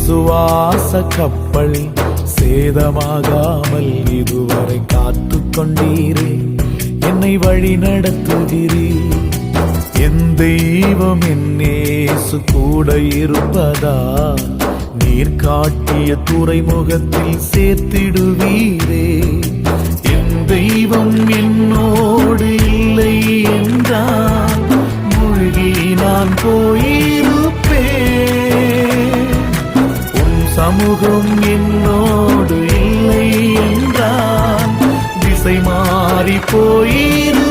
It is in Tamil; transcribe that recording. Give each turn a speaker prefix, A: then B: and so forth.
A: விசுவாச கப்பல் சேதமாகாமல் இதுவரை காத்து கொண்டீரே, என்னை வழி நடத்துகிறீர். என் தெய்வம் என் இயேசு கூட இருப்பதா, நீர் காட்டிய துறைமுகத்தில் சேர்த்திடுவீரே. என் தெய்வம் என்னோடு இல்லை என்றால் மூழ்கி நான் போயிருப்பேன். உன் சமூகம் என்னோடு இல்லை என்றால் திசை மாறி போயிரு